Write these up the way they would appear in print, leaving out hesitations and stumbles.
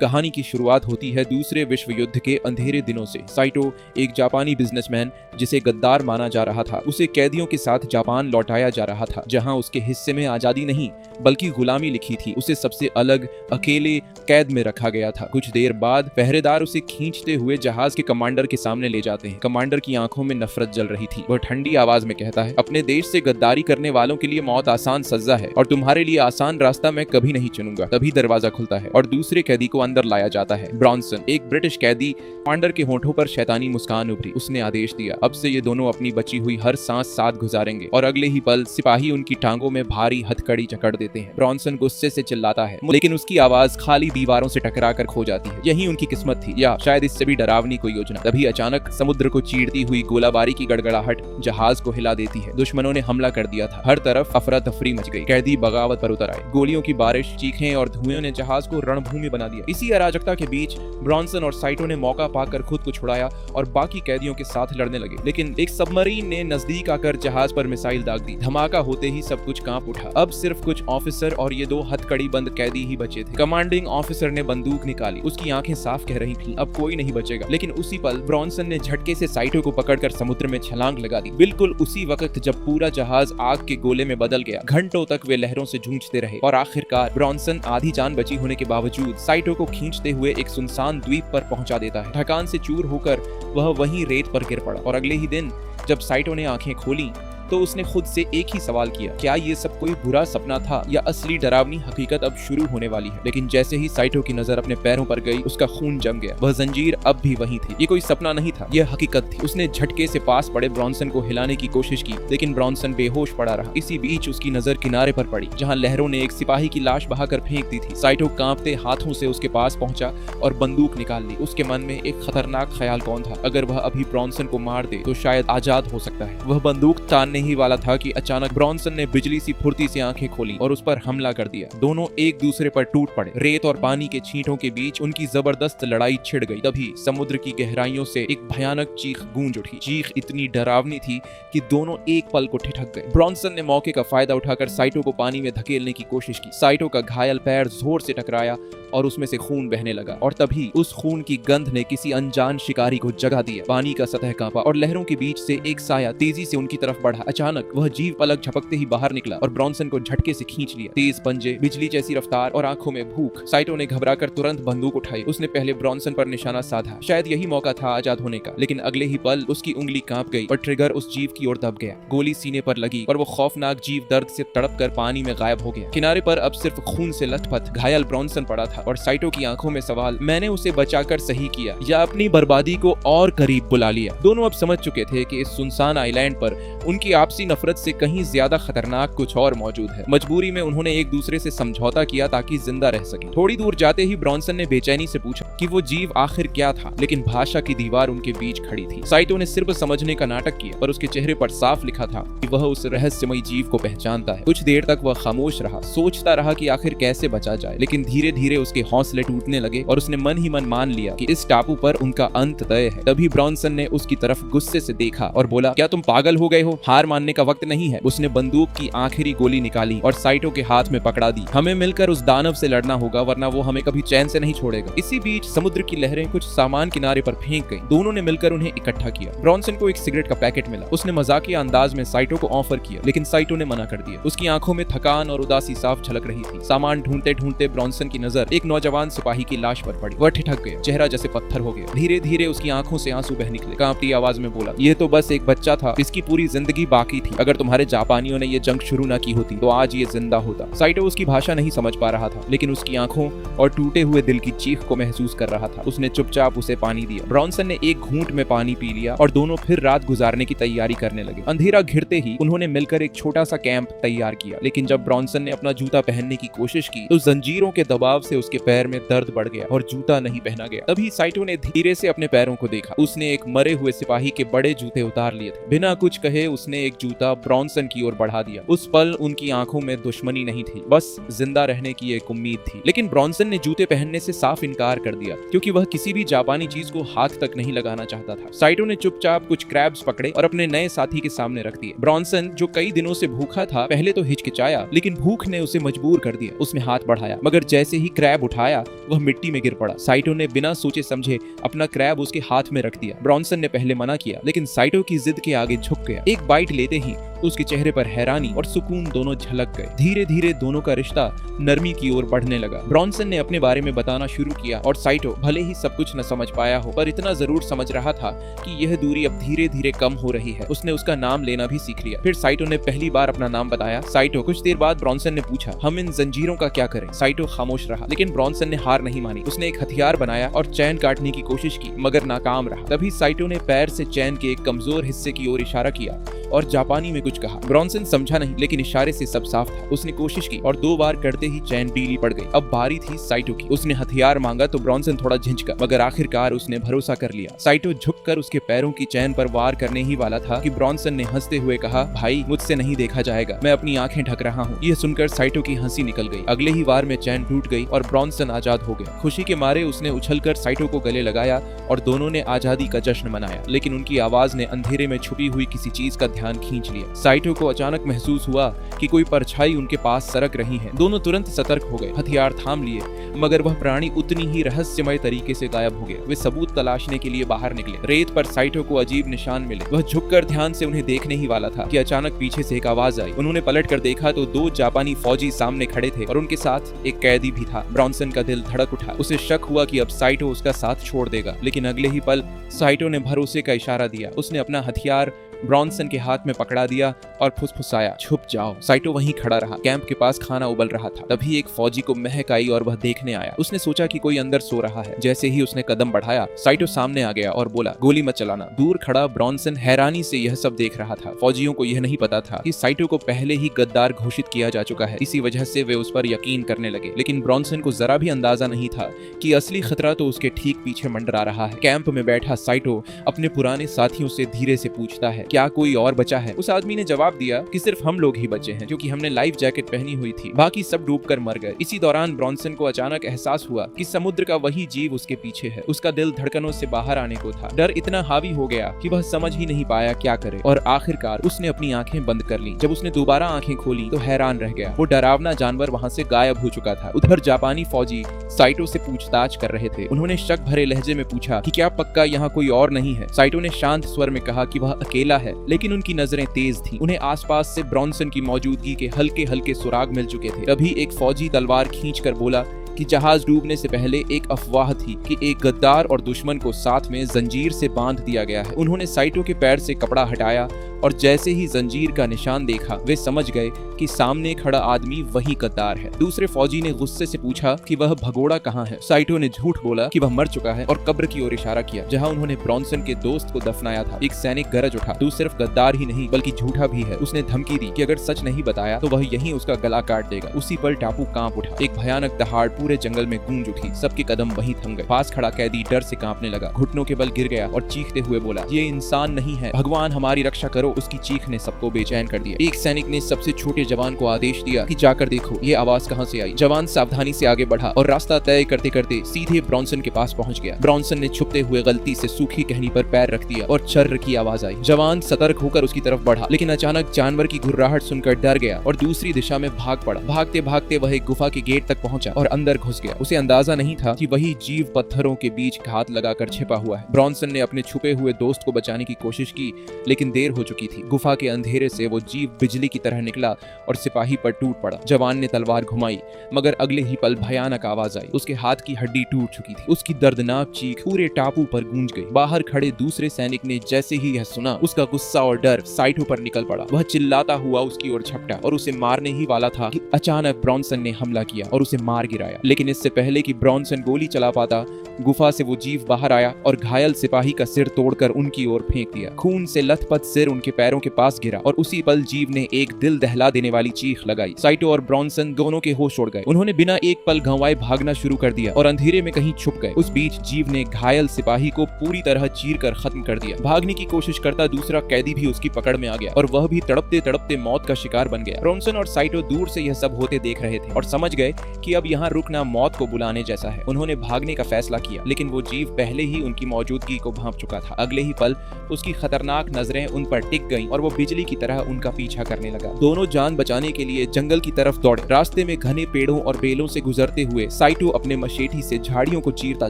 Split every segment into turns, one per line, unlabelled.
कहानी की शुरुआत होती है दूसरे विश्व युद्ध के अंधेरे दिनों से। साइटो एक जापानी बिजनेसमैन जिसे गद्दार माना जा रहा था, उसे कैदियों के साथ जापान लौटाया जा रहा था, जहां उसके हिस्से में आजादी नहीं बल्कि गुलामी लिखी थी। उसे सबसे अलग अकेले कैद में रखा गया था। कुछ देर बाद पहरेदार उसे खींचते हुए जहाज के कमांडर के सामने ले जाते हैं। कमांडर की आंखों में नफरत जल रही थी। वह ठंडी आवाज में कहता है, अपने देश से गद्दारी करने वालों के लिए मौत आसान सजा है और तुम्हारे लिए आसान रास्ता मैं कभी नहीं चुनूंगा। तभी दरवाजा खुलता है और दूसरे कैदी को अंदर लाया जाता है। ब्रॉनसन, एक ब्रिटिश कैदी। कमांडर के होठों पर शैतानी मुस्कान उभरी। उसने आदेश दिया, अब से ये दोनों अपनी बची हुई हर सांस साथ गुजारेंगे। और अगले ही पल सिपाही उनकी टांगों में भारी हथकड़ी जकड़ देते हैं। ब्रॉनसन गुस्से से चिल्लाता है, लेकिन उसकी आवाज खाली दीवारों से टकराकर खो जाती है। यही उनकी किस्मत थी, या शायद इससे भी डरावनी कोई योजना। तभी अचानक समुद्र को चीरती हुई गोलाबारी की गड़गड़ाहट जहाज को हिला देती है। दुश्मनों ने हमला कर दिया था। हर तरफ अफरा तफरी मच गई। कैदी बगावत पर उतर आए। गोलियों की बारिश, चीखें और धुएं ने जहाज को रणभूमि बना दिया। इसी अराजकता के बीच ब्रॉनसन और साइटो ने मौका पाकर खुद को छुड़ाया और बाकी कैदियों के साथ लड़ने लगे। लेकिन एक सबमरीन ने नजदीक आकर जहाज पर मिसाइल दाग दी। धमाका होते ही सब कुछ कांप उठा। अब सिर्फ कुछ ऑफिसर और ये दो हथकड़ी बंद कैदी ही बचे थे। कमांडिंग ऑफिसर ने बंदूक निकाली। उसकी आंखें साफ कह रही थीं, अब कोई नहीं बचेगा। लेकिन उसी पल ब्रॉनसन ने झटके से साइटो को पकड़कर समुद्र में छलांग लगा दी। बिल्कुल उसी वक्त जब पूरा जहाज आग के गोले में बदल गया। घंटों तक वे लहरों से जूझते रहे और आखिरकार ब्रॉनसन आधी जान बची होने के बावजूद साइटो को खींचते हुए एक सुनसान द्वीप पर पहुंचा देता है। थकान से चूर होकर वह वहीं रेत पर गिर पड़ा। और अगले ही दिन जब साइटो ने आंखें खोली तो उसने खुद से एक ही सवाल किया, क्या ये सब कोई बुरा सपना था या असली डरावनी हकीकत अब शुरू होने वाली है। लेकिन जैसे ही साइटो की नजर अपने पैरों पर गई, उसका खून जम गया। वह जंजीर अब भी वही थी। ये कोई सपना नहीं था, यह हकीकत थी। उसने झटके से पास पड़े ब्रॉनसन को हिलाने की कोशिश की, लेकिन ब्रॉनसन बेहोश पड़ा रहा। इसी बीच उसकी नजर किनारे पर पड़ी, जहाँ लहरों ने एक सिपाही की लाश बहाकर फेंक दी थी। साइटो कांपते हाथों से उसके पास पहुंचा और बंदूक निकाल ली। उसके मन में एक खतरनाक ख्याल कौन था, अगर वह अभी ब्रॉनसन को मार दे तो शायद आजाद हो सकता है। वह बंदूक तानने ही वाला था कि अचानक ब्रॉनसन ने बिजली सी फुर्ती से आंखें खोली और उस पर हमला कर दिया। दोनों एक दूसरे पर टूट पड़े। रेत और पानी के छींटों के बीच उनकी जबरदस्त लड़ाई छिड़ गई। तभी समुद्र की गहराइयों से एक भयानक चीख गूंज उठी। चीख इतनी डरावनी थी कि दोनों एक पल को ठिठक गए। ब्रॉनसन ने मौके का फायदा उठाकर साइटो को पानी में धकेलने की कोशिश की। साइटो का घायल पैर जोर से टकराया और उसमें से खून बहने लगा। और तभी उस खून की गंध ने किसी अनजान शिकारी को जगा दिया। पानी का सतह कांपा और लहरों के बीच से एक साया तेजी से उनकी तरफ बढ़ा। अचानक वह जीव पलक झपकते ही बाहर निकला और ब्रॉनसन को झटके से खींच लिया। तेज पंजे, बिजली जैसी रफ्तार और आंखों में भूख। साइटो ने घबराकर तुरंत बंदूक उठाई। उसने पहले ब्रॉनसन पर निशाना साधा, शायद यही मौका था आजाद होने का। लेकिन अगले ही पल उसकी उंगली कांप गई और ट्रिगर उस जीव की ओर दब गया। गोली सीने पर लगी और वो खौफनाक जीव दर्द से तड़प कर पानी में गायब हो गया। किनारे पर अब सिर्फ खून से लथपथ घायल ब्रॉनसन पड़ा था और साइटो की आंखों में सवाल, मैंने उसे बचाकर सही किया या अपनी बर्बादी को और करीब बुला लिया। दोनों अब समझ चुके थे कि इस सुनसान आइलैंड पर उनकी आपसी नफरत से कहीं ज्यादा खतरनाक कुछ और मौजूद है। मजबूरी में उन्होंने एक दूसरे से समझौता किया ताकि जिंदा रह सके। थोड़ी दूर जाते ही ब्रॉनसन ने बेचैनी से पूछा कि वो जीव आखिर क्या था, लेकिन भाषा की दीवार उनके बीच खड़ी थी। साइटो ने सिर्फ समझने का नाटक किया, पर उसके चेहरे पर साफ लिखा था कि वह उस रहस्यमयी जीव को पहचानता है। कुछ देर तक वह खामोश रहा, सोचता रहा कि आखिर कैसे बचा जाए। लेकिन धीरे धीरे उसके हौसले टूटने लगे और उसने मन ही मन मान लिया कि इस टापू पर उनका अंत तय है। तभी ब्रॉनसन ने उसकी तरफ गुस्से से देखा और बोला, क्या तुम पागल हो गए हो? हार मानने का वक्त नहीं है। उसने बंदूक की आखिरी गोली निकाली और साइटो के हाथ में पकड़ा दी। हमें मिलकर उस दानव से लड़ना होगा, वरना वो हमें कभी चैन से नहीं छोड़ेगा। इसी बीच समुद्र की लहरें कुछ सामान किनारे पर फेंक गईं। दोनों ने मिलकर उन्हें इकट्ठा किया। ब्रॉनसन को एक सिगरेट का पैकेट मिला। उसने मजाकिया अंदाज में साइटो को ऑफर किया, लेकिन साइटो ने मना कर दिया। उसकी आंखों में थकान और उदासी साफ झलक रही थी। सामान ढूंढते ढूंढते ब्रॉनसन की नजर एक नौजवान सिपाही की लाश पर पड़ी। वह ठिठक गया, चेहरा जैसे पत्थर हो गया। धीरे धीरे उसकी आंखों से आंसू बह निकले। कांपती आवाज में बोला, ये तो बस एक बच्चा था, इसकी पूरी जिंदगी बाकी थी। अगर तुम्हारे जापानियों ने ये जंग शुरू न की होती तो आज ये जिंदा होता। साइटो उसकी भाषा नहीं समझ पा रहा था, लेकिन उसकी आंखों और टूटे हुए दिल की चीख को महसूस कर रहा था। उसने चुपचाप उसे पानी दिया। ब्रॉनसन ने एक घूंट में पानी पी लिया और दोनों फिर रात गुजारने की तैयारी करने लगे। अंधेरा घिरते ही उन्होंने मिलकर एक छोटा सा कैंप तैयार किया। लेकिन जब ब्रॉनसन ने अपना जूता पहनने की कोशिश की तो जंजीरों के दबाव से उसके पैर में दर्द बढ़ गया और जूता नहीं पहना गया। तभी साइटो ने धीरे से अपने पैरों को देखा। उसने एक मरे हुए सिपाही के बड़े जूते उतार लिए थे। बिना कुछ कहे उसने ने एक जूता ब्रॉन्सन की ओर बढ़ा दिया। उस पल उनकी आंखों में दुश्मनी नहीं थी, बस जिंदा रहने की एक उम्मीद थी। लेकिन ब्रॉन्सन ने जूते पहनने से साफ इनकार कर दिया क्योंकि वह किसी भी जापानी चीज को हाथ तक नहीं लगाना चाहता था। साइटो ने चुपचाप कुछ क्रैब्स पकड़े और अपने नए साथी के सामने रख दिए। ब्रॉन्सन, जो कई दिनों से भूखा था, पहले तो हिचकिचाया, लेकिन भूख ने उसे मजबूर कर दिया। उसने हाथ बढ़ाया, मगर जैसे ही क्रैब उठाया वह मिट्टी में गिर पड़ा। साइटो ने बिना सोचे समझे अपना क्रैब उसके हाथ में रख दिया। ब्रॉन्सन ने पहले मना किया, लेकिन साइटो की जिद के आगे झुक गया। एक बाइट लेते ही उसके चेहरे पर हैरानी और सुकून दोनों झलक गए। धीरे धीरे दोनों का रिश्ता नरमी की ओर बढ़ने लगा। ब्रॉन्सन ने अपने बारे में बताना शुरू किया और साइटो भले ही सब कुछ न समझ पाया हो, पर इतना जरूर समझ रहा था कि यह दूरी अब धीरे धीरे कम हो रही है। उसने उसका नाम लेना भी सीख लिया। फिर साइटो ने पहली बार अपना नाम बताया, साइटो। कुछ देर बाद ब्रॉन्सन ने पूछा, हम इन जंजीरों का क्या करें? साइटो खामोश रहा, लेकिन ब्रॉन्सन ने हार नहीं मानी। उसने एक हथियार बनाया और चैन काटने की कोशिश की, मगर नाकाम रहा। तभी साइटो ने पैर से चैन के एक कमजोर हिस्से की ओर इशारा किया और जापानी में कुछ कहा। ब्रॉन्सन समझा नहीं, लेकिन इशारे से सब साफ था। उसने कोशिश की और 2 बार करते ही चैन ढीली पड़ गई। अब बारी थी साइटो की। उसने हथियार मांगा तो ब्रॉन्सन थोड़ा झिझका, मगर आखिरकार उसने भरोसा कर लिया। साइटो झुककर उसके पैरों की चैन पर वार करने ही वाला था कि ब्रॉन्सन ने हंसते हुए कहा, भाई मुझसे नहीं देखा जाएगा, मैं अपनी आंखें ढक रहा हूँ। यह सुनकर साइटो की हंसी निकल गई। अगले ही वार में चैन टूट गई और ब्रॉन्सन आजाद हो गया। खुशी के मारे उसने उछलकर साइटो को गले लगाया और दोनों ने आजादी का जश्न मनाया। लेकिन उनकी आवाज ने अंधेरे में छुपी हुई किसी चीज का ध्यान खींच लिया। साइटो को अचानक महसूस हुआ कि कोई परछाई उनके पास सरक रही है। दोनों तुरंत सतर्क हो गए, हथियार थाम लिए, मगर वह प्राणी उतनी ही रहस्यमय तरीके से गायब हो गया। वे सबूत तलाशने के लिए बाहर निकले। रेत पर साइटो को अजीब निशान मिले। वह झुककर ध्यान से उन्हें देखने ही वाला था कि अचानक पीछे से एक आवाज आई। उन्होंने पलट कर देखा तो 2 जापानी फौजी सामने खड़े थे और उनके साथ एक कैदी भी था। ब्रॉन्सन का दिल धड़क उठा। उसे शक हुआ कि अब साइटो उसका साथ छोड़ देगा, लेकिन अगले ही पल साइटो ने भरोसे का इशारा दिया। उसने अपना हथियार ब्रॉन्सन के हाथ में पकड़ा दिया और फुसफुसाया, छुप जाओ। साइटो वहीं खड़ा रहा। कैंप के पास खाना उबल रहा था। तभी एक फौजी को महक आई और वह देखने आया। उसने सोचा कि कोई अंदर सो रहा है। जैसे ही उसने कदम बढ़ाया, साइटो सामने आ गया और बोला, गोली मत चलाना। दूर खड़ा ब्रॉन्सन हैरानी से यह सब देख रहा था। फौजियों को यह नहीं पता था कि साइटो को पहले ही गद्दार घोषित किया जा चुका है। इसी वजह से वे उस पर यकीन करने लगे। लेकिन ब्रॉन्सन को जरा भी अंदाजा नहीं था कि असली खतरा तो उसके ठीक पीछे मंडरा रहा है। कैंप में बैठा साइटो अपने पुराने साथियों से धीरे से पूछता है, क्या कोई और बचा है? उस आदमी ने जवाब दिया कि सिर्फ हम लोग ही बचे हैं, क्योंकि हमने लाइफ जैकेट पहनी हुई थी, बाकी सब डूबकर मर गए। इसी दौरान ब्रॉन्सन को अचानक एहसास हुआ कि समुद्र का वही जीव उसके पीछे है। उसका दिल धड़कनों से बाहर आने को था। डर इतना हावी हो गया कि वह समझ ही नहीं पाया क्या करे और आखिरकार उसने अपनी आंखें बंद कर ली। जब उसने दोबारा आंखें खोली तो हैरान रह गया। वो डरावना जानवर वहां से गायब हो चुका था। उधर जापानी फौजी साइटो से पूछताछ कर रहे थे। उन्होंने शक भरे लहजे में पूछा कि क्या पक्का यहाँ कोई और नहीं है? साइटो ने शांत स्वर में कहा कि वह अकेला है, लेकिन उनकी नजरें तेज थीं। उन्हें आसपास से ब्रॉन्सन की मौजूदगी के हल्के हल्के सुराग मिल चुके थे। तभी एक फौजी तलवार खींचकर बोला कि जहाज डूबने से पहले एक अफवाह थी कि एक गद्दार और दुश्मन को साथ में जंजीर से बांध दिया गया है। उन्होंने साइटो के पैर से कपड़ा हटाया और जैसे ही जंजीर का निशान देखा, वे समझ गए कि सामने खड़ा आदमी वही गद्दार है। दूसरे फौजी ने गुस्से से पूछा कि वह भगोड़ा कहाँ है? साइटो ने झूठ बोला कि वह मर चुका है और कब्र की ओर इशारा किया, जहाँ उन्होंने ब्रॉन्सन के दोस्त को दफनाया था। एक सैनिक गरज उठा, तू सिर्फ गद्दार ही नहीं बल्कि झूठा भी है। उसने धमकी दी कि अगर सच नहीं बताया तो वह यहीं उसका गला काट देगा। उसी पल टापू कांप उठा। एक भयानक दहाड़ पूरे जंगल में गूंज उठी। सबके कदम वहीं थम गए। पास खड़ा कैदी डर से कांपने लगा, घुटनों के बल गिर गया और चीखते हुए बोला, ये इंसान नहीं है, भगवान हमारी रक्षा करो। उसकी चीख ने सबको बेचैन कर दिया। एक सैनिक ने सबसे छोटे जवान को आदेश दिया कि जाकर देखो ये आवाज कहां से आई। जवान सावधानी से आगे बढ़ा और रास्ता तय करते करते सीधे ब्रॉन्सन के पास पहुंच गया। ब्रॉन्सन ने छुपते हुए गलती से सूखी टहनी पर पैर रख दिया और चर्र की आवाज आई। जवान सतर्क होकर उसकी तरफ बढ़ा, लेकिन अचानक जानवर की घुर्राहट सुनकर डर गया और दूसरी दिशा में भाग पड़ा। भागते भागते वह एक गुफा के गेट तक पहुंचा और अंदर घुस गया। उसे अंदाजा नहीं था कि वही जीव पत्थरों के बीच घात लगाकर छिपा हुआ है। ब्रॉन्सन ने अपने छुपे हुए दोस्त को बचाने की कोशिश की, लेकिन देर हो चुकी थी। गुफा के अंधेरे से वो जीव बिजली की तरह निकला और सिपाही पर टूट पड़ा। जवान ने तलवार घुमाई, मगर अगले ही पल भयानक आवाज आई। उसके हाथ की हड्डी टूट चुकी थी। उसकी दर्दनाक चीख पूरे टापू पर गूंज गई। बाहर खड़े दूसरे सैनिक ने जैसे ही यह सुना, उसका गुस्सा और डर साइटो पर निकल पड़ा। वह चिल्लाता हुआ उसकी ओर झपटा और उसे मारने ही वाला था कि अचानक ब्रॉन्सन ने हमला किया और उसे मार गिराया। लेकिन इससे पहले कि ब्रॉन्सन गोली चला पाता, गुफा से वो जीव बाहर आया और घायल सिपाही का सिर तोड़कर उनकी ओर फेंक दिया। खून से लथपथ सिर उनके पैरों के पास गिरा और उसी पल जीव ने एक दिल दहला देने वाली चीख लगाई। साइटो और ब्रॉन्सन दोनों के होश उड़ गए। उन्होंने बिना एक पल गंवाए भागना शुरू कर दिया और अंधेरे में कहीं छुप गए। उस बीच जीव ने घायल सिपाही को पूरी तरह चीर कर खत्म कर दिया। भागने की कोशिश करता दूसरा कैदी भी उसकी पकड़ में आ गया और वह भी तड़पते तड़पते मौत का शिकार बन गया। ब्रॉन्सन और साइटो दूर से यह सब होते देख रहे थे और समझ गए कि अब यहाँ रुकना मौत को बुलाने जैसा है। उन्होंने भागने का फैसला किया, लेकिन वो जीव पहले ही उनकी मौजूदगी को भांप चुका था। अगले ही पल उसकी खतरनाक नजरें उन पर टिक गईं और वो बिजली की तरह उनका पीछा करने लगा। दोनों जान बचाने के लिए जंगल की तरफ दौड़े। रास्ते में घने पेड़ों और बेलों से गुजरते हुए साइटो अपने मशेठी से झाड़ियों को चीरता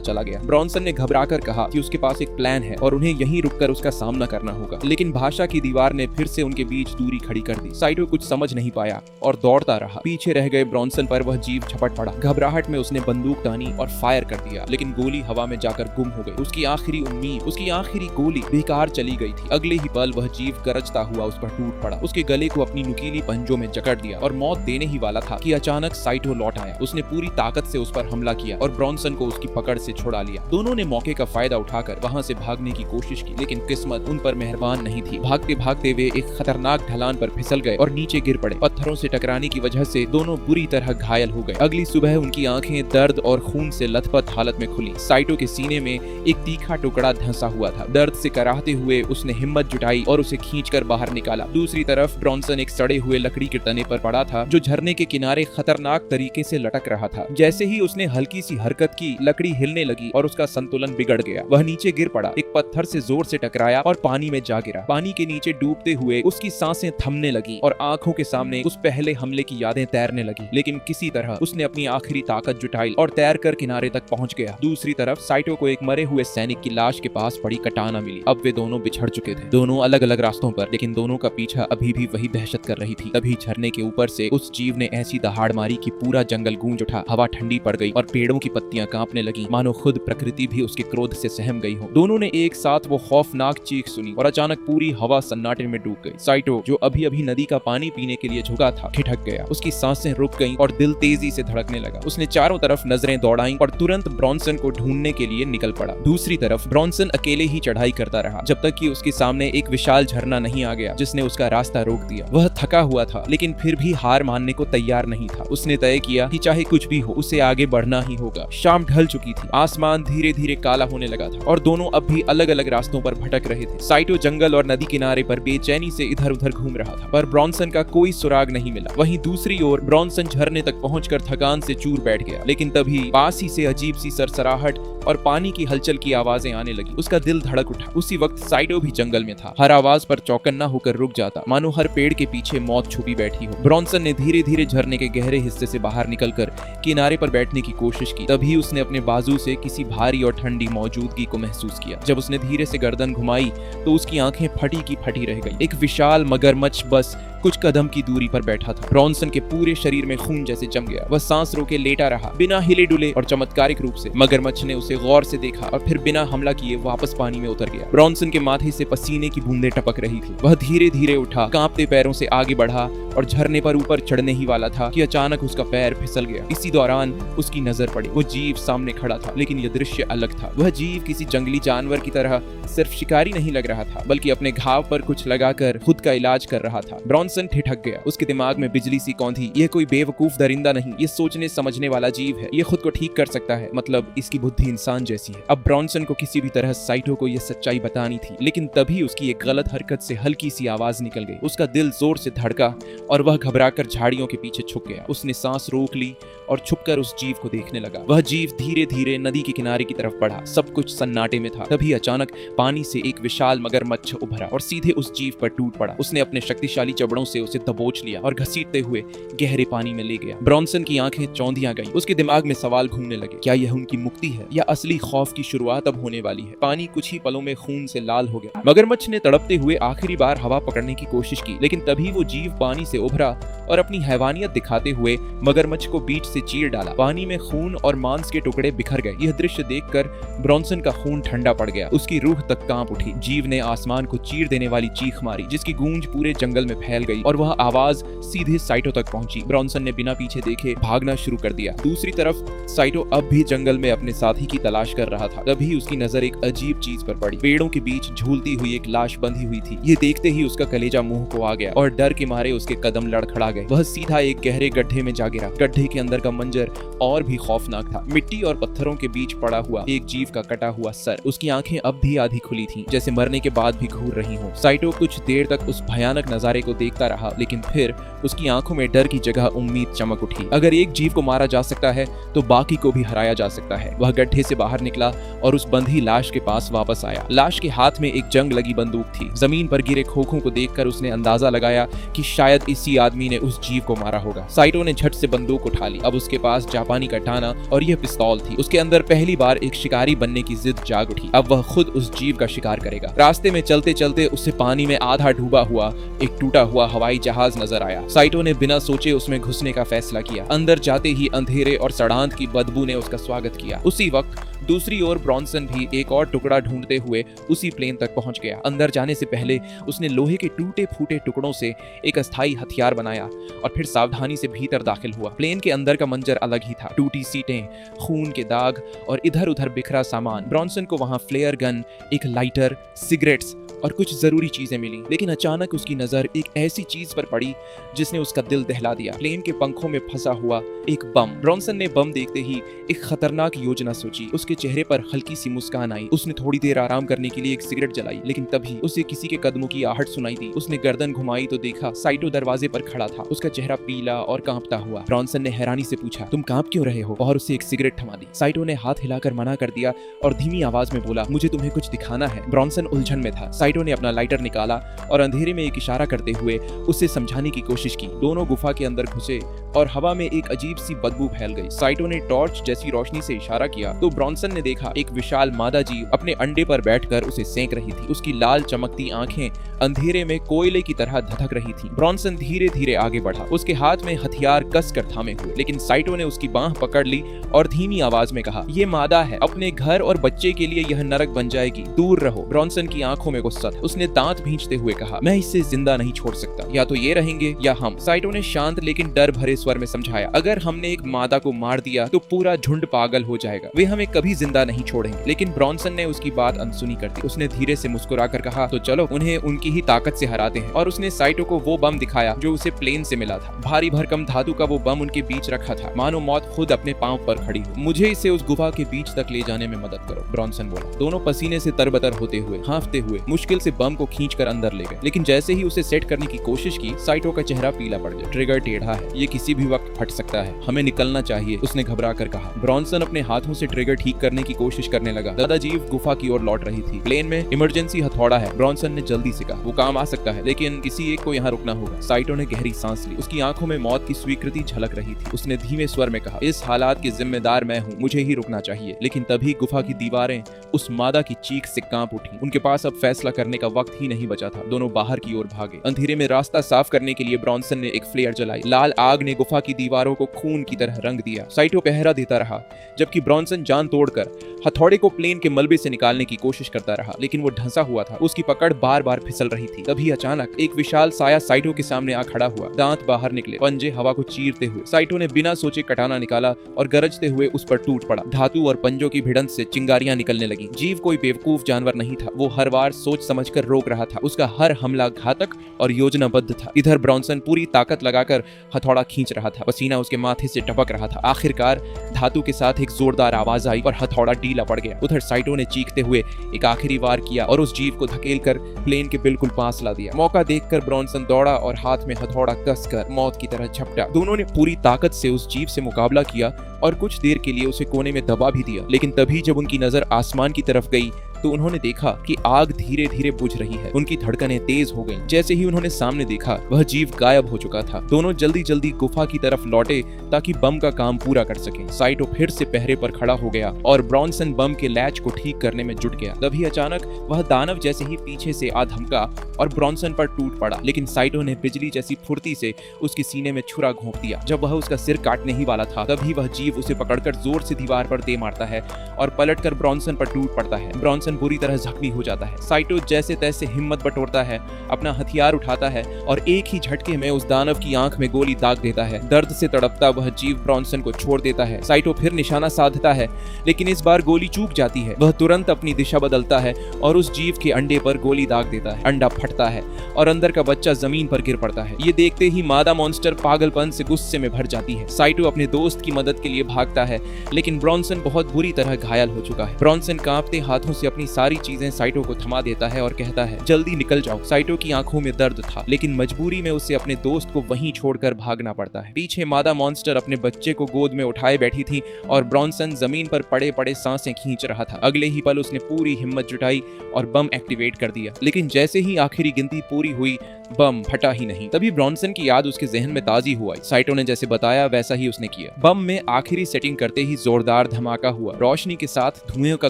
चला गया। ब्रॉन्सन ने घबराकर कहा कि उसके पास एक प्लान है और उन्हें यहीं रुककर उसका सामना करना होगा, लेकिन भाषा की दीवार ने फिर से उनके बीच दूरी खड़ी कर दी। साइटो कुछ समझ नहीं पाया और दौड़ता रहा। पीछे रह गए ब्रॉन्सन पर वह जीव झपट पड़ा। घबराहट में उसने बंदूक तानी और फायर कर दिया, लेकिन गोली हवा में जाकर गुम हो गई। उसकी आखिरी उम्मीद, उसकी आखिरी गोली बेकार चली गई थी। अगले ही पल वह जीव गरजता हुआ उस पर टूट पड़ा। उसके गले को अपनी नुकीली पंजों में जकड़ दिया और मौत देने ही वाला था कि अचानक साइटो लौट आया। उसने पूरी ताकत से उस पर हमला किया और ब्रॉन्सन को उसकी पकड़ से छुड़ा लिया। दोनों ने मौके का फायदा उठाकर वहां से भागने की कोशिश की, लेकिन किस्मत उन पर मेहरबान नहीं थी। भागते भागते वे एक खतरनाक ढलान पर फिसल गए और नीचे गिर पड़े। पत्थरों से टकराने की वजह से दोनों बुरी तरह घायल हो गए। अगली सुबह उनकी आंखें दर्द और खून से लथपथ हालत में खुली। साइटो के सीने में एक तीखा टुकड़ा धंसा हुआ था। दर्द से कराहते हुए उसने हिम्मत जुटाई और उसे खींचकर बाहर निकाला। दूसरी तरफ ब्रॉन्सन एक सड़े हुए लकड़ी के तने पर पड़ा था, जो झरने के किनारे खतरनाक तरीके से लटक रहा था। जैसे ही उसने हल्की सी हरकत की, लकड़ी हिलने लगी और उसका संतुलन बिगड़ गया। वह नीचे गिर पड़ा, एक पत्थर से जोर से टकराया और पानी में जा गिरा। पानी के नीचे डूबते हुए उसकी सांसें थमने लगी और आंखों के सामने उस पहले हमले की यादें तैरने लगी। लेकिन किसी तरह उसने अपनी आखिरी ताकत जुटाई और तैरकर किनारे तक पहुंच गया। दूसरी तरफ साइटो को एक मरे हुए सैनिक की लाश के पास पड़ी कटाना मिली। अब वे दोनों बिछड़ चुके थे, दोनों अलग अलग रास्तों पर, लेकिन दोनों का पीछा अभी भी वही दहशत कर रही थी। तभी झरने के ऊपर से उस जीव ने ऐसी दहाड़ मारी कि पूरा जंगल गूंज उठा। हवा ठंडी पड़ गई और पेड़ों की पत्तियां कांपने लगी, मानो खुद प्रकृति भी उसके क्रोध से सहम गई हो। दोनों ने एक साथ वो खौफनाक चीख सुनी और अचानक पूरी हवा सन्नाटे में डूब गई। साइटो, जो अभी अभी नदी का पानी पीने के लिए झुका था, ठिठक गया। उसकी सांसें रुक गईं और दिल तेजी से धड़कने लगा। उसने चारों तरफ नजरें दौड़ाईं और तुरंत ब्रॉन्सन को ढूंढने के लिए निकल पड़ा। दूसरी तरफ ब्रॉन्सन अकेले ही चढ़ाई करता रहा, जब तक कि उसके सामने एक विशाल झरना नहीं आ गया, जिसने उसका रास्ता रोक दिया। वह थका हुआ था, लेकिन फिर भी हार मानने को तैयार नहीं था। उसने तय किया कि चाहे कुछ भी हो, उसे आगे बढ़ना ही होगा। शाम ढल चुकी थी, आसमान धीरे धीरे काला होने लगा था और दोनों अब भी अलग अलग रास्तों पर भटक रहे थे। साइटो जंगल और नदी किनारे पर बेचैनी से इधर उधर घूम रहा था, पर ब्रॉन्सन का कोई सुराग नहीं मिला। वहीं दूसरी ओर ब्रॉन्सन झरने तक पहुंचकर थकान से चूर बैठ गया, लेकिन तभी पास ही से अजीब सी सरसराहट और पानी की हलचल की आवाजें आने लगी। उसका दिल धड़क उठा। उसी वक्त साइटो भी जंगल में था। हर आवाज पर चौकन्ना होकर रुक जाता, मानो हर पेड़ के पीछे मौत छुपी बैठी हो। ब्रॉन्सन ने धीरे धीरे झरने के गहरे हिस्से से बाहर निकलकर किनारे पर बैठने की कोशिश की। तभी उसने अपने बाजू से किसी भारी और ठंडी मौजूदगी को महसूस किया। जब उसने धीरे से गर्दन घुमाई तो उसकी आंखें फटी की फटी रह गई। एक विशाल मगरमच्छ बस कुछ कदम की दूरी पर बैठा था। ब्रॉन्सन के पूरे शरीर में खून जैसे जम गया। वह सांस रोके लेटा रहा, बिना हिले डुले और चमत्कारिक रूप से। मगरमच्छ ने उसे गौर से देखा और फिर बिना हमला किए वापस पानी में उतर गया। ब्रॉन्सन के माथे से पसीने की बूंदें टपक रही थी। वह धीरे धीरे उठा, कांपते पैरों से आगे बढ़ा और झरने पर ऊपर चढ़ने ही वाला था कि अचानक उसका पैर फिसल गया। इसी दौरान उसकी नजर पड़ी। वो जीव सामने खड़ा था, लेकिन यह दृश्य अलग था। वह जीव किसी जंगली जानवर की तरह सिर्फ शिकारी नहीं लग रहा था, बल्कि अपने घाव पर कुछ लगाकर खुद का इलाज कर रहा था। ब्रॉन्सन ठिठक गया। उसके दिमाग में बिजली सी कौंधी। यह कोई बेवकूफ दरिंदा नहीं, ये सोचने समझने वाला जीव है। ये खुद को ठीक कर सकता है, मतलब इसकी बुद्धि इंसान जैसी है। अब ब्रॉन्सन को किसी भी तरह साइटो को यह सच्चाई बतानी थी, लेकिन तभी उसकी एक गलत हरकत से हल्की सी आवाज निकल गई। उसका दिल जोर से धड़का और वह घबराकर झाड़ियों के पीछे छुप गया। उसने सांस रोक ली और छुपकर उस जीव को देखने लगा। वह जीव धीरे धीरे नदी के किनारे की तरफ बढ़ा। सब कुछ सन्नाटे में था। तभी अचानक पानी से एक विशाल मगरमच्छ उभरा और सीधे उस जीव पर टूट पड़ा। उसने अपने शक्तिशाली जबड़ों से उसे दबोच लिया और घसीटते हुए गहरे पानी में ले गया। ब्रॉन्सन की आंखें चौंधियां गईं। उसके दिमाग में सवाल घूमने लगे। क्या यह उनकी मुक्ति है या असली खौफ की शुरुआत अब होने वाली है? पानी कुछ ही पलों में खून से लाल हो गया। मगरमच्छ ने तड़पते हुए आखिरी बार हवा पकड़ने की कोशिश की, लेकिन तभी वो जीव पानी से उभरा और अपनी हैवानियत दिखाते हुए मगरमच्छ को बीच से चीर डाला। पानी में खून और मांस के टुकड़े बिखर गए। यह दृश्य देखकर ब्रॉन्सन का खून ठंडा पड़ गया। उसकी रूह तक कांप उठी। जीव ने आसमान को चीर देने वाली चीख मारी, जिसकी गूंज पूरे जंगल में फैल गई और वह आवाज सीधे साइटो तक पहुंची। ब्रॉन्सन ने बिना पीछे देखे भागना शुरू कर दिया। दूसरी तरफ साइटो अब भी जंगल में अपने साथी की तलाश कर रहा था। तभी उसकी नजर एक अजीब चीज पर पड़ी। पेड़ों के बीच झूलती हुई एक लाश बंधी हुई थी। ये देखते ही उसका कलेजा मुंह को आ गया और डर के मारे उसके कदम लड़खड़ा गए। वह सीधा एक गहरे गड्ढे में जा गिरा। गड्ढे के अंदर का मंजर और भी खौफनाक था। मिट्टी और पत्थरों के बीच पड़ा हुआ एक जीव का कटा हुआ सर। उसकी आंखें अब भी आधी खुली थीं, जैसे मरने के बाद भी घूर रही हों। साइटो कुछ देर तक उस भयानक नजारे को देखता रहा, लेकिन फिर उसकी आंखों में डर की जगह उम्मीद चमक उठी। अगर एक जीव को मारा जा सकता है तो बाकी को भी हराया जा सकता है। वह गड्ढे से बाहर निकला और उस बंधी लाश के पास वापस आया। लाश के हाथ में एक जंग लगी बंदूक थी। जमीन पर गिरे खोखों को देखकर उसने अंदाजा लगाया कि शायद इसी आदमी ने उस जीव को मारा होगा। साइटो ने झट से बंदूक उठा ली। अब उसके पास जापानी कटाना और यह पिस्तौल थी। उसके अंदर पहली बार एक शिकारी बनने की जिद जाग उठी। अब वह खुद उस जीव का शिकार करेगा। रास्ते में चलते चलते उसे पानी में आधा डूबा हुआ एक टूटा हुआ हवाई जहाज नजर आया। साइटो ने बिना सोचे उसमें घुसने का फैसला किया। अंदर जाते ही अंधेरे और सड़ांत की बदबू ने उसका स्वागत किया। उसी वक्त दूसरी ओर ब्रॉन्सन भी एक और टुकड़ा ढूंढते हुए उसी प्लेन तक पहुंच गया। अंदर जाने से पहले उसने लोहे के टूटे फूटे टुकड़ों से एक अस्थायी हथियार बनाया और फिर सावधानी से भीतर दाखिल हुआ। प्लेन के अंदर का मंजर अलग ही था। टूटी सीटें, खून के दाग और इधर उधर बिखरा सामान। ब्रॉन्सन को वहां फ्लेयर गन, एक लाइटर, सिगरेट्स और कुछ जरूरी चीजें मिली। लेकिन अचानक उसकी नजर एक ऐसी चीज पर पड़ी जिसने उसका दिल दहला दिया। प्लेन के पंखों में फंसा हुआ एक बम। ब्रॉन्सन ने बम देखते ही एक खतरनाक योजना सोची। उसके चेहरे पर हल्की सी मुस्कान आई। उसने थोड़ी देर आराम करने के लिए एक सिगरेट जलाई, लेकिन तभी उसे किसी के कदमों की आहट सुनाई दी। उसने गर्दन घुमाई तो देखा साइटो दरवाजे पर खड़ा था। उसका चेहरा पीला और कांपता हुआ। ब्रॉन्सन ने हैरानी से पूछा, तुम कांप क्यों रहे हो? और उसे एक सिगरेट थमा दी। साइटो ने हाथ हिलाकर मना कर दिया और धीमी आवाज में बोला, मुझे तुम्हें कुछ दिखाना है। ब्रॉन्सन उलझन में था। साइटो ने अपना लाइटर निकाला और अंधेरे में एक इशारा करते हुए उसे समझाने की कोशिश की। दोनों गुफा के अंदर घुसे और हवा में एक अजीब सी बदबू फैल गई। साइटो ने टॉर्च जैसी रोशनी से इशारा किया तो ब्रॉन्सन ने देखा एक विशाल मादा जीव अपने अंडे पर बैठकर उसे सेंक रही थी। उसकी लाल चमकती आंखें अंधेरे में कोयले की तरह धधक रही थी। ब्रॉन्सन धीरे धीरे आगे बढ़ा। उसके हाथ में हथियार कसकर थामे हुए, लेकिन साइटो ने उसकी बांह पकड़ ली और धीमी आवाज में कहा, ये मादा है, अपने घर और बच्चे के लिए यह नरक बन जाएगी, दूर रहो। ब्रॉन्सन की आंखों में गुस्सा था। उसने दांत भींचते हुए कहा, मैं इसे जिंदा नहीं छोड़ सकता, या तो ये रहेंगे या हम। साइटो ने शांत लेकिन डर भरे स्वर में समझाया, अगर हमने एक मादा को मार दिया तो पूरा झुंड पागल हो जाएगा, वे हमें कभी जिंदा नहीं छोड़ेंगे। लेकिन ब्रॉन्सन ने उसकी बात अनसुनी कर दी। उसने धीरे से मुस्कुराकर कहा, तो चलो उन्हें उनकी ही ताकत से हराते हैं। और उसने साइटो को वो बम दिखाया जो उसे प्लेन से मिला था। भारी भरकम धातु का वो बम उनके बीच रखा था, मानो मौत खुद अपने पांव पर खड़ी हो। मुझे इसे उस गुफा के बीच तक ले जाने में मदद करो, ब्रॉन्सन बोला। दोनों पसीने से तरबतर होते हुए, हांफते हुए मुश्किल से बम को खींचकर अंदर ले गए। लेकिन जैसे ही उसे सेट करने की कोशिश की, साइटो का चेहरा पीला पड़ गया। ट्रिगर टेढ़ा है, ये किसी भी वक्त फट सकता है, हमें निकलना चाहिए, उसने घबरा कर कहा। ब्रॉन्सन अपने हाथों से ट्रिगर ठीक करने की कोशिश करने लगा। दादा जीव गुफा की ओर लौट रही थी। प्लेन में इमरजेंसी हथौड़ा है, ब्रॉन्सन ने जल्दी से कहा। वो काम आ सकता है, लेकिन किसी एक को यहाँ रुकना होगा। साइटो ने गहरी सांस ली। उसकी आंखों में मौत की स्वीकृति झलक रही थी। उसने धीमे स्वर में कहा, इस हालात के जिम्मेदार मैं हूँ, मुझे ही रुकना चाहिए। लेकिन तभी गुफा की दीवारें उस मादा की चीख से कांप उठी। उनके पास अब फैसला करने का वक्त ही नहीं बचा था। दोनों बाहर की ओर भागे। अंधेरे में रास्ता साफ करने के लिए ब्रॉन्सन ने एक फ्लेयर जलाई। लाल आग ने गुफा की दीवारों को खून की तरह रंग दिया। साइटो पहरा देता रहा, जबकि ब्रॉन्सन जान तोड़कर हथौड़े को प्लेन के मलबे से निकालने की कोशिश करता रहा, लेकिन वो ढंसा हुआ था। उसकी पकड़ बार बार फिसल रही थी। तभी अचानक एक विशाल साया साइटो के सामने आ खड़ा हुआ। दांत बाहर निकले, पंजे हवा को चीरते हुए। साइटो ने बिना सोचे कटाना निकाला और गरजते हुए उस पर टूट पड़ा। धातु और पंजों की भिड़ंत से चिंगारियां निकलने लगी। जीव कोई बेवकूफ जानवर नहीं था। वो हर बार सोच समझकर रोक रहा था। उसका हर हमला घातक और योजनाबद्ध था। इधर ब्रॉन्सन पूरी ताकत लगाकर हथौड़ा खींच रहा था। पसीना उसके माथे से टपक रहा था। आखिरकार धातु के साथ एक जोरदार आवाज आई और हथौड़ा ढीला पड़ गया। उधर साइटो ने चीखते हुए एक आखिरी वार किया और उस जीव को धकेलकर प्लेन के बिल्कुल पास ला दिया। मौका देखकर ब्रॉन्सन दौड़ा और हाथ में हथौड़ा कसकर मौत की तरह झपटा। दोनों ने पूरी ताकत से उस जीव से मुकाबला किया और कुछ देर के लिए उसे कोने में दबा भी दिया। लेकिन तभी जब उनकी नजर आसमान की तरफ गई तो उन्होंने देखा कि आग धीरे धीरे बुझ रही है। उनकी धड़कनें तेज हो गईं। जैसे ही उन्होंने सामने देखा, वह जीव गायब हो चुका था। दोनों जल्दी जल्दी गुफा की तरफ लौटे ताकि बम का काम पूरा कर सके। साइटो फिर से पहरे पर खड़ा हो गया और ब्रॉनसन बम के लैच को ठीक करने में जुट गया। तभी अचानक वह दानव जैसे ही पीछे से आ धमका और ब्रॉनसन पर टूट पड़ा, लेकिन साइटो ने बिजली जैसी फुर्ती से उसके सीने में छुरा घोंप दिया। जब वह उसका सिर काटने ही वाला था, तभी वह जीव उसे पकड़कर जोर से दीवार पर दे मारता है और पलटकर ब्रॉनसन पर टूट पड़ता है। ब्रॉनसन बुरी तरह जख्मी हो जाता है। साइटो जैसे तैसे हिम्मत बटोरता है, अपना हथियार उठाता है और एक ही झटके में उस दानव की आंख में गोली दाग देता है। दर्द से तड़पता वह जीव ब्रॉनसन को छोड़ देता है। साइटो फिर निशाना साधता है, लेकिन इस बार गोली चूक जाती है। वह तुरंत अपनी दिशा बदलता है और उस जीव के अंडे पर गोली दाग देता है। अंडा फटता है और अंदर का बच्चा जमीन पर गिर पड़ता है। ये देखते ही मादा मॉन्स्टर पागलपन से गुस्से में भर जाती है। साइटो अपने दोस्त की मदद के लिए भागता है, लेकिन ब्रॉनसन बहुत बुरी तरह घायल हो चुका है। ब्रॉनसन कांपते हाथों से अपनी सारी चीजें साइटो को थमा देता है और कहता है, जल्दी निकल जाओ। साइटो की आंखों में दर्द था, लेकिन मजबूरी में उसे अपने दोस्त को वहीं छोड़कर भागना पड़ता है। पीछे मादा मॉन्स्टर अपने बच्चे को गोद में उठाए बैठी थी और ब्रॉनसन जमीन पर पड़े पड़े सांसें खींच रहा था। अगले ही पल उसने पूरी हिम्मत जुटाई और बम एक्टिवेट कर दिया, लेकिन जैसे ही आखिरी गिनती पूरी हुई, बम फटा ही नहीं। तभी ब्रॉनसन की याद उसके जहन में ताजी हुआ। साइटो ने जैसे बताया वैसा ही उसने किया। बम में आखिरी सेटिंग करते ही जोरदार धमाका हुआ। रोशनी के साथ धुएं का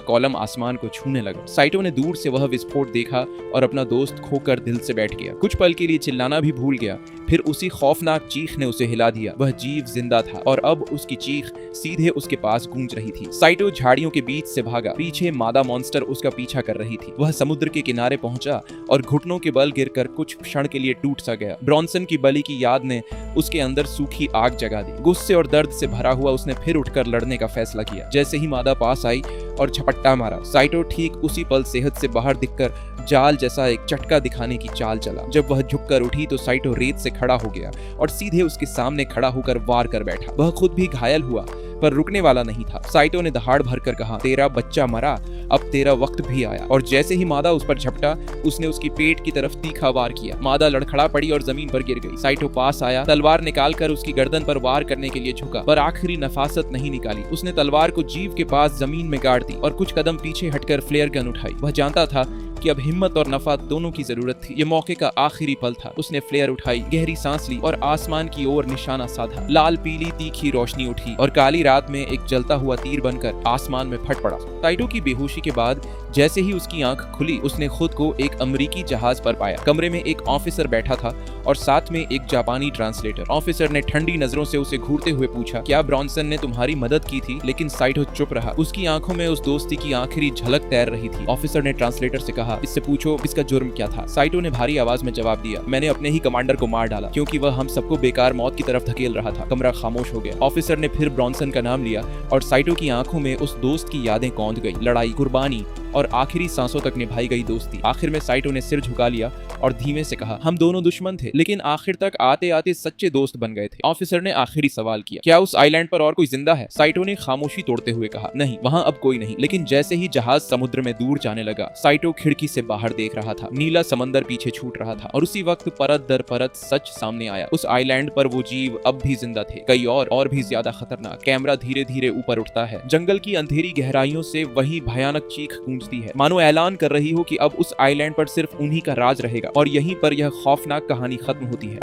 कॉलम आसमान को छूने लगा। साइटो ने दूर से वह विस्फोट देखा और अपना दोस्त खोकर दिल से बैठ गया। कुछ पल के लिए चिल्लाना भी भूल गया। फिर उसी खौफनाक चीख ने उसे हिला दिया। वह जीव जिंदा था और अब उसकी चीख सीधे उसके पास गूंज रही थी। साइटो झाड़ियों के बीच से भागा। पीछे मादा मॉन्स्टर उसका पीछा कर रही थी। वह समुद्र के किनारे पहुंचा और घुटनों के बल गिरकर कुछ क्षण के लिए टूट सा गया। ब्रॉनसन की बलि की याद ने उसके अंदर सूखी आग जगा दी। गुस्से और दर्द से भरा हुआ उसने फिर उठकर लड़ने का फैसला किया। जैसे ही मादा पास आई और झपट्टा मारा, साइटो ठीक उसी पल सेहत से बाहर दिखकर जाल जैसा एक चटका दिखाने की चाल चला। जब वह झुककर उठी तो साइटो रेत से खड़ा हो गया और सीधे उसके सामने खड़ा होकर वार कर बैठा। वह खुद भी घायल हुआ पर रुकने वाला नहीं था। साइटो ने दहाड़ भरकर कहा, तेरा बच्चा मरा, अब तेरा वक्त भी आया। और जैसे ही मादा उस पर झपटा, उसने उसकी पेट की तरफ तीखा वार किया। मादा लड़खड़ा पड़ी और जमीन पर गिर गई। साइटो पास आया, तलवार निकालकर उसकी गर्दन पर वार करने के लिए झुका, पर आखिरी नफासत नहीं निकाली। उसने तलवार को जीव के पास जमीन में गाड़ दी और कुछ कदम पीछे हटकर फ्लेयर गन उठाई। वह जानता था कि अब हिम्मत और नफा दोनों की जरूरत थी। ये मौके का आखिरी पल था। उसने फ्लेयर उठाई, गहरी सांस ली और आसमान की ओर निशाना साधा। लाल पीली तीखी रोशनी उठी और काली रात में एक जलता हुआ तीर बनकर आसमान में फट पड़ा। साइटो की बेहोशी के बाद जैसे ही उसकी आंख खुली, उसने खुद को एक अमेरिकी जहाज पर पाया। कमरे में एक ऑफिसर बैठा था और साथ में एक जापानी ट्रांसलेटर। ऑफिसर ने ठंडी नजरों से उसे घूरते हुए पूछा, क्या ब्रॉनसन ने तुम्हारी मदद की थी? लेकिन साइटो चुप रहा। उसकी आंखों में उस दोस्ती की आखिरी झलक तैर रही थी। ऑफिसर ने ट्रांसलेटर से कहा, इससे पूछो इसका जुर्म क्या था? साइटो ने भारी आवाज में जवाब दिया, मैंने अपने ही कमांडर को मार डाला क्योंकि वह हम सबको बेकार मौत की तरफ धकेल रहा था। कमरा खामोश हो गया। ऑफिसर ने फिर ब्रॉनसन का नाम लिया और साइटो की आंखों में उस दोस्त की यादें कौंध गई। लड़ाई, कुर्बानी और आखिरी सांसों तक निभाई गई दोस्ती। आखिर में साइटो ने सिर झुका लिया और धीमे से कहा, हम दोनों दुश्मन थे लेकिन आखिर तक आते आते सच्चे दोस्त बन गए थे। ऑफिसर ने आखिरी सवाल किया, क्या उस आइलैंड पर और कोई जिंदा है? साइटो ने खामोशी तोड़ते हुए कहा, नहीं, वहाँ अब कोई नहीं। लेकिन जैसे ही जहाज समुद्र में दूर जाने लगा, साइटो खिड़की से बाहर देख रहा था। नीला समंदर पीछे छूट रहा था और उसी वक्त परत दर परत सच सामने आया। उस आइलैंड पर वो जीव अब भी जिंदा थे, कई और भी ज्यादा खतरनाक। कैमरा धीरे धीरे ऊपर उठता है। जंगल की अंधेरी गहराइयों से वही भयानक चीख गूंजती है, मानो ऐलान कर रही हो कि अब उस आइलैंड पर सिर्फ उन्हीं का राज रहेगा। और यहीं पर यह खौफनाक कहानी खत्म होती है।